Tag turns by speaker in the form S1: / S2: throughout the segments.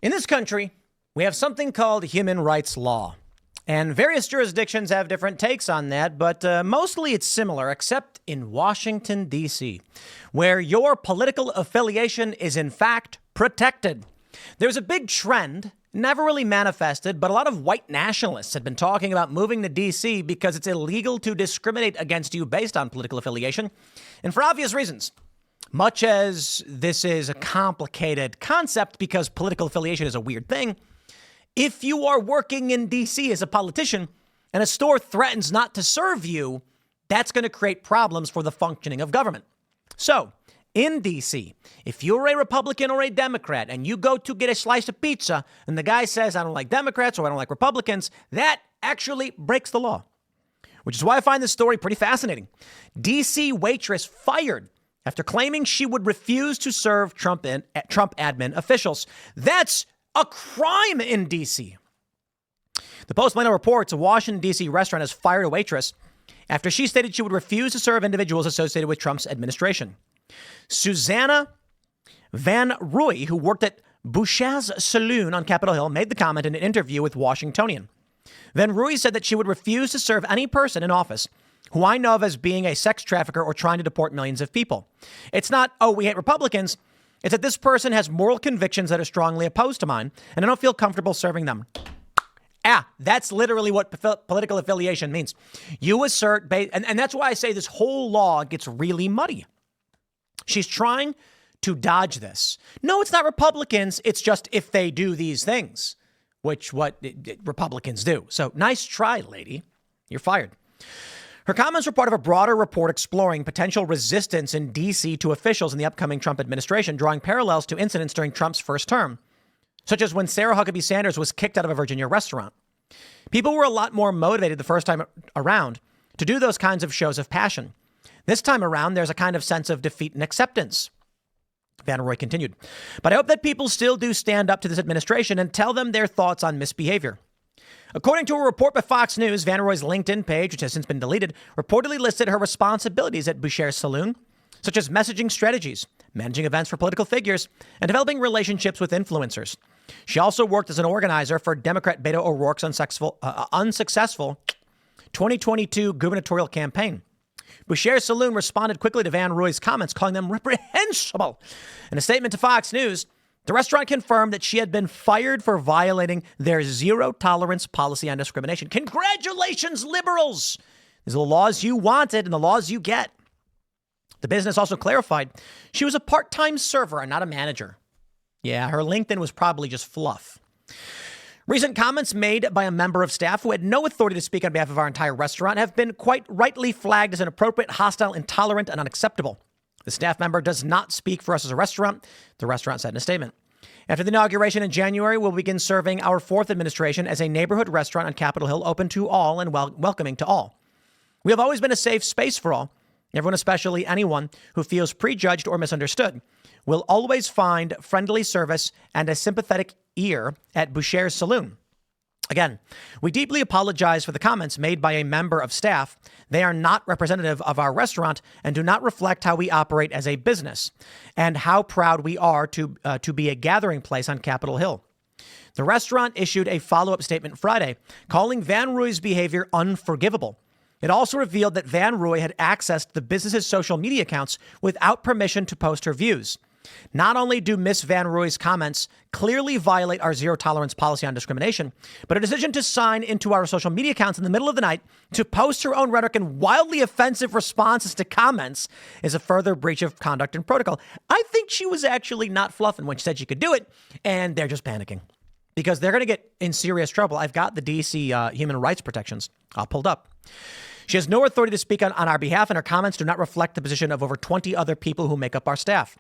S1: In this country, we have something called human rights law. And various jurisdictions have different takes on that, but mostly it's similar, except in Washington, D.C., where your political affiliation is in fact protected. There's a big trend, never really manifested, but a lot of white nationalists have been talking about moving to D.C. because it's illegal to discriminate against you based on political affiliation, and for obvious reasons. Much as this is a complicated concept because political affiliation is a weird thing, if you are working in D.C. as a politician and a store threatens not to serve you, that's going to create problems for the functioning of government. So, in D.C., if you're a Republican or a Democrat and you go to get a slice of pizza and the guy says, I don't like Democrats or I don't like Republicans, that actually breaks the law. Which is why I find this story pretty fascinating. D.C. waitress fired after claiming she would refuse to serve Trump admin officials. That's a crime in D.C. The Post-Milan reports a Washington, D.C. restaurant has fired a waitress after she stated she would refuse to serve individuals associated with Trump's administration. Susanna Van Rooy, who worked at Boucher's Saloon on Capitol Hill, made the comment in an interview with Washingtonian. Van Rooy said that she would refuse to serve any person in office who I know of as being a sex trafficker or trying to deport millions of people. It's not, oh, we hate Republicans. It's that this person has moral convictions that are strongly opposed to mine, and I don't feel comfortable serving them. That's literally what political affiliation means. You assert, and that's why I say this whole law gets really muddy. She's trying to dodge this. No, it's not Republicans. It's just if they do these things, which what Republicans do. So nice try, lady. You're fired. Her comments were part of a broader report exploring potential resistance in D.C. to officials in the upcoming Trump administration, drawing parallels to incidents during Trump's first term, such as when Sarah Huckabee Sanders was kicked out of a Virginia restaurant. People were a lot more motivated the first time around to do those kinds of shows of passion. This time around, there's a kind of sense of defeat and acceptance. Van Rooy continued. But I hope that people still do stand up to this administration and tell them their thoughts on misbehavior. According to a report by Fox News, Van Rooy's LinkedIn page, which has since been deleted, reportedly listed her responsibilities at Boucher's Saloon, such as messaging strategies, managing events for political figures, and developing relationships with influencers. She also worked as an organizer for Democrat Beto O'Rourke's unsuccessful 2022 gubernatorial campaign. Boucher's Saloon responded quickly to Van Rooy's comments, calling them reprehensible. In a statement to Fox News, the restaurant confirmed that she had been fired for violating their zero tolerance policy on discrimination. Congratulations, liberals! These are the laws you wanted and the laws you get. The business also clarified she was a part-time server and not a manager. Yeah, her LinkedIn was probably just fluff. Recent comments made by a member of staff who had no authority to speak on behalf of our entire restaurant have been quite rightly flagged as inappropriate, hostile, intolerant, and unacceptable. The staff member does not speak for us as a restaurant, the restaurant said in a statement. After the inauguration in January, we'll begin serving our fourth administration as a neighborhood restaurant on Capitol Hill, open to all and welcoming to all. We have always been a safe space for all. Everyone, especially anyone who feels prejudged or misunderstood, will always find friendly service and a sympathetic ear at Boucher's Saloon. Again, we deeply apologize for the comments made by a member of staff. They are not representative of our restaurant and do not reflect how we operate as a business and how proud we are to be a gathering place on Capitol Hill. The restaurant issued a follow-up statement Friday, calling Van Rooy's behavior unforgivable. It also revealed that Van Rooy had accessed the business's social media accounts without permission to post her views. Not only do Miss Van Rooy's comments clearly violate our zero tolerance policy on discrimination, but her decision to sign into our social media accounts in the middle of the night to post her own rhetoric and wildly offensive responses to comments is a further breach of conduct and protocol. I think she was actually not fluffing when she said she could do it, and they're just panicking because they're going to get in serious trouble. I've got the DC human rights protections pulled up. She has no authority to speak on our behalf, and her comments do not reflect the position of over 20 other people who make up our staff.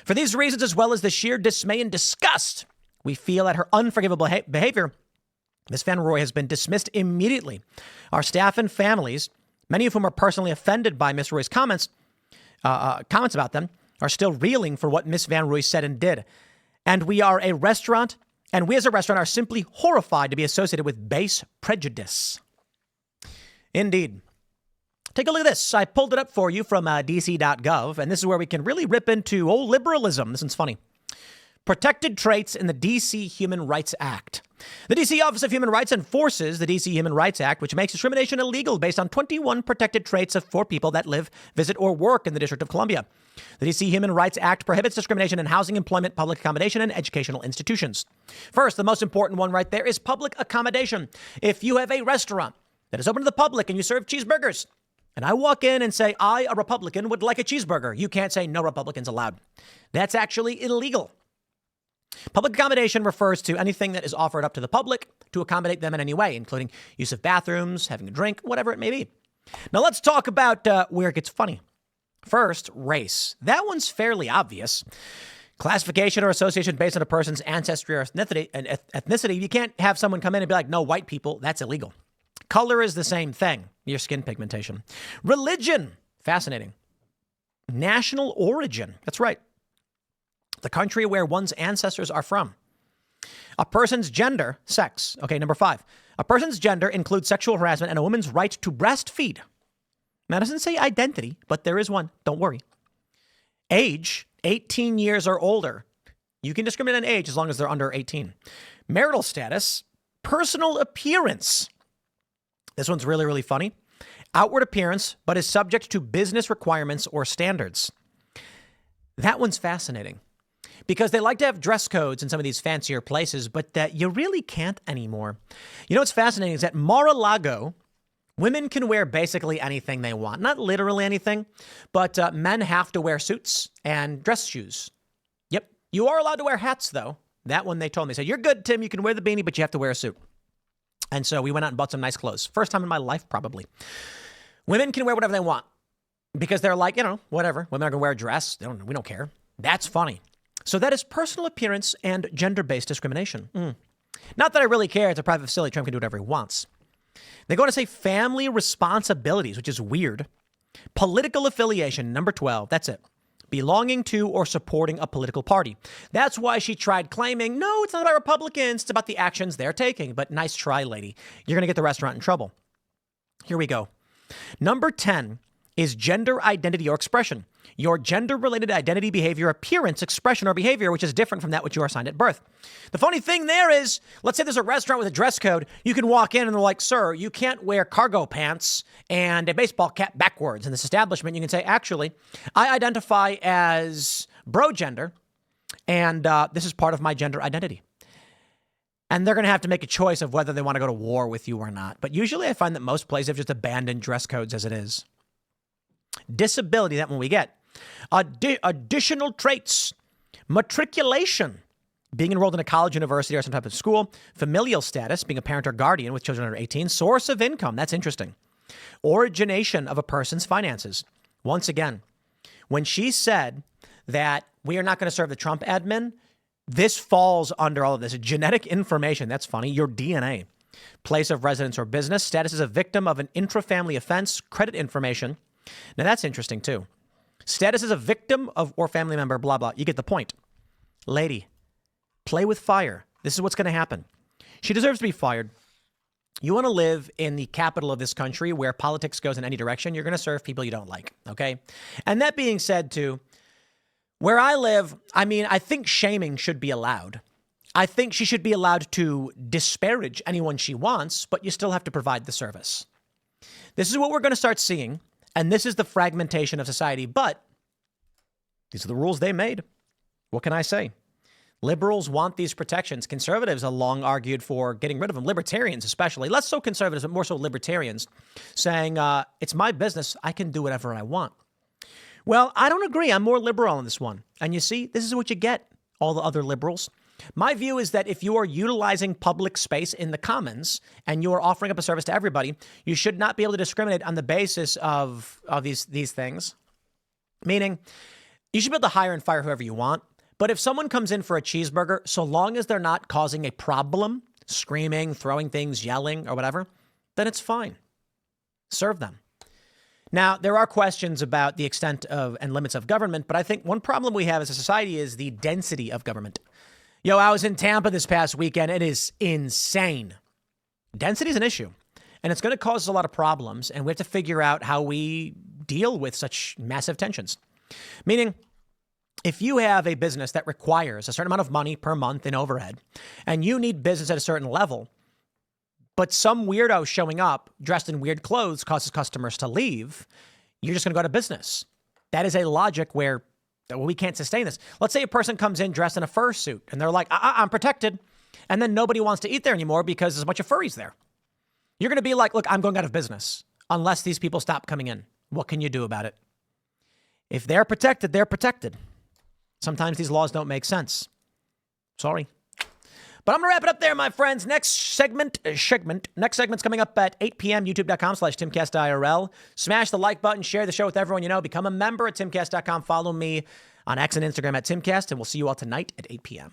S1: For these reasons, as well as the sheer dismay and disgust we feel at her unforgivable behavior, Ms. Van Rooy has been dismissed immediately. Our staff and families, many of whom are personally offended by Ms. Rooy's comments about them, are still reeling for what Ms. Van Rooy said and did. And we as a restaurant are simply horrified to be associated with base prejudice. Indeed. Take a look at this. I pulled it up for you from dc.gov, and this is where we can really rip into old liberalism. This one's funny. Protected traits in the D.C. Human Rights Act. The D.C. Office of Human Rights enforces the D.C. Human Rights Act, which makes discrimination illegal based on 21 protected traits for people that live, visit, or work in the District of Columbia. The D.C. Human Rights Act prohibits discrimination in housing, employment, public accommodation, and educational institutions. First, the most important one right there is public accommodation. If you have a restaurant that is open to the public and you serve cheeseburgers, and I walk in and say, I, a Republican, would like a cheeseburger, you can't say no Republicans allowed. That's actually illegal. Public accommodation refers to anything that is offered up to the public to accommodate them in any way, including use of bathrooms, having a drink, whatever it may be. Now let's talk about where it gets funny. First, race. That one's fairly obvious. Classification or association based on a person's ancestry or ethnicity. You can't have someone come in and be like, no, white people, that's illegal. Color is the same thing, your skin pigmentation. Religion, fascinating. National origin, that's right. The country where one's ancestors are from. A person's gender, sex. Okay, number 5. A person's gender includes sexual harassment and a woman's right to breastfeed. Now, it doesn't say identity, but there is one. Don't worry. Age, 18 years or older. You can discriminate on age as long as they're under 18. Marital status, personal appearance. This one's really, really funny. Outward appearance, but is subject to business requirements or standards. That one's fascinating. Because they like to have dress codes in some of these fancier places, but you really can't anymore. You know what's fascinating is at Mar-a-Lago, women can wear basically anything they want. Not literally anything, but men have to wear suits and dress shoes. Yep. You are allowed to wear hats, though. That one they told me. They said, you're good, Tim. You can wear the beanie, but you have to wear a suit. And so we went out and bought some nice clothes. First time in my life, probably. Women can wear whatever they want because they're like, whatever. Women are going to wear a dress. We don't care. That's funny. So that is personal appearance and gender-based discrimination. Not that I really care. It's a private facility. Trump can do whatever he wants. They go on to say family responsibilities, which is weird. Political affiliation, number 12. That's it. Belonging to or supporting a political party. That's why she tried claiming, no, it's not about Republicans. It's about the actions they're taking. But nice try, lady. You're going to get the restaurant in trouble. Here we go. Number 10 is gender identity or expression. Your gender-related identity, behavior, appearance, expression, or behavior, which is different from that which you are assigned at birth. The funny thing there is, let's say there's a restaurant with a dress code. You can walk in and they're like, sir, you can't wear cargo pants and a baseball cap backwards. In this establishment, you can say, actually, I identify as bro gender, and this is part of my gender identity. And they're going to have to make a choice of whether they want to go to war with you or not. But usually I find that most places have just abandoned dress codes as it is. Disability, that one we get. Additional traits. Matriculation. Being enrolled in a college, university, or some type of school. Familial status. Being a parent or guardian with children under 18. Source of income. That's interesting. Origination of a person's finances. Once again, when she said that we are not going to serve the Trump admin, this falls under all of this. Genetic information. That's funny. Your DNA. Place of residence or business. Status as a victim of an intrafamily offense. Credit information. Now, that's interesting, too. Status as a victim of or family member, blah, blah. You get the point. Lady, play with fire. This is what's going to happen. She deserves to be fired. You want to live in the capital of this country where politics goes in any direction, you're going to serve people you don't like, okay? And that being said, too, where I live, I think shaming should be allowed. I think she should be allowed to disparage anyone she wants, but you still have to provide the service. This is what we're going to start seeing. And this is the fragmentation of society. But these are the rules they made. What can I say? Liberals want these protections. Conservatives have long argued for getting rid of them. Libertarians especially. Less so conservatives, but more so libertarians. Saying, it's my business. I can do whatever I want. Well, I don't agree. I'm more liberal on this one. And you see, this is what you get, all the other liberals. My view is that if you are utilizing public space in the commons and you are offering up a service to everybody, you should not be able to discriminate on the basis of these things. Meaning, you should be able to hire and fire whoever you want. But if someone comes in for a cheeseburger, so long as they're not causing a problem, screaming, throwing things, yelling, or whatever, then it's fine. Serve them. Now, there are questions about the extent of and limits of government, but I think one problem we have as a society is the density of government. Yo, I was in Tampa this past weekend. It is insane. Density is an issue, and it's going to cause us a lot of problems, and we have to figure out how we deal with such massive tensions. Meaning, If you have a business that requires a certain amount of money per month in overhead, and you need business at a certain level, but some weirdo showing up dressed in weird clothes causes customers to leave, you're just going to go out of business. That is a logic where we can't sustain this. Let's say a person comes in dressed in a fursuit and they're like, I'm protected. And then nobody wants to eat there anymore because there's a bunch of furries there. You're going to be like, look, I'm going out of business unless these people stop coming in. What can you do about it? If they're protected, they're protected. Sometimes these laws don't make sense. Sorry. But I'm going to wrap it up there, my friends. Next segment's coming up at 8 p.m., youtube.com/TimcastIRL. Smash the like button, share the show with everyone you know. Become a member at timcast.com. Follow me on X and Instagram at Timcast, and we'll see you all tonight at 8 p.m.